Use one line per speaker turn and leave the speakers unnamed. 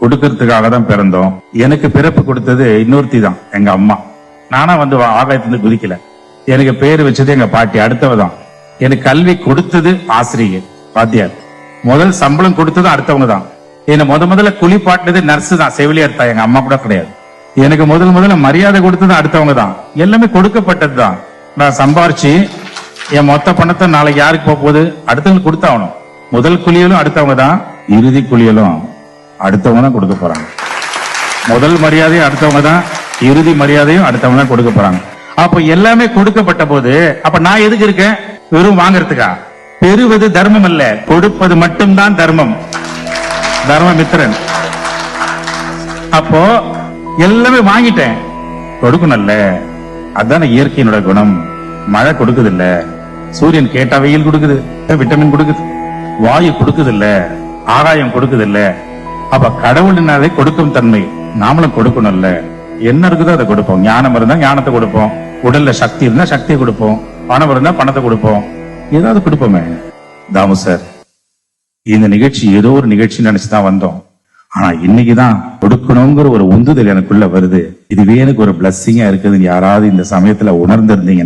கொடுக்கறதுக்காக தான் பிறந்தோம். எனக்கு பிறப்பு கொடுத்தது இன்னொருத்தி தான், எங்க அம்மா. நானா வந்து ஆகாயத்திலிருந்து குதிக்கல. எனக்கு பேரு வச்சது எங்க பாட்டி, அடுத்தவ தான். எனக்கு கல்வி கொடுத்தது ஆசிரியர், வாத்தியார். முதல் சம்பளம் கொடுத்தது அடுத்தவங்க தான். என்ன முதல்ல குளிப்பாட்டினது நர்ஸ் தான், செவிலியர் தான், எங்க அம்மா கூட கிடையாது. எனக்கு முதல்ல மரியாதை கொடுத்தது அடுத்தவங்க தான். எல்லாமே கொடுக்கப்பட்டது தான். நான் சம்பாரிச்சு என் மொத்த பணத்தை நாளைக்கு யாருக்கு போக போகுது, அடுத்தவங்களுக்கு கொடுத்தாகணும். முதல் குளியலும் அடுத்தவங்க தான், இறுதி குளியலும் அடுத்தவங்க தான் கொடுக்க போறாங்க. முதல் மரியாதையும் அடுத்தவங்க தான், இறுதி மரியாதையும் அடுத்தவங்க தான் கொடுக்க போறாங்க. அப்ப எல்லாமே கொடுக்கப்பட்ட போது அப்ப நான் எதுக்கு இருக்கேன்? வெறும் வாங்கறதுக்கா? பெறுவது தர்மம் அல்ல, கொடுப்பது மட்டும்தான் தர்மம். தர்மமித்திரன். அப்போ எல்லாமே வாங்கிட்டேன், கொடுக்கணும்ல. அதான இயற்கையினோட குணம். மழை கொடுக்குது இல்ல, சூரியன் கேட்டா வெயில் கொடுக்குது, விட்டமின் கொடுக்குது, வாயு கொடுக்குது இல்ல, ஆகாயம் கொடுக்குது இல்ல. அப்ப கடவுளினாலே கொடுக்கும் தன்மை. நாமளும் கொடுக்கணும்ல. என்ன இருக்குதோ அதை கொடுப்போம். ஞானம் இருந்தா ஞானத்தை கொடுப்போம், உடல்ல சக்தி இருந்தா சக்தியை கொடுப்போம், பணம் இருந்தா பணத்தை கொடுப்போம், ஏதாவது கொடுப்போமே. தாமு சார், இந்த நிகழ்ச்சி ஏதோ ஒரு நிகழ்ச்சி நினைச்சுதான் வந்தோம். ஆனா இன்னைக்குதான் கொடுக்கணுங்கிற ஒரு உந்துதல் எனக்குள்ள வருது. இதுவே எனக்கு ஒரு பிளஸ்ஸிங்கா இருக்குதுன்னு யாராவது இந்த சமயத்துல உணர்ந்திருந்தீங்க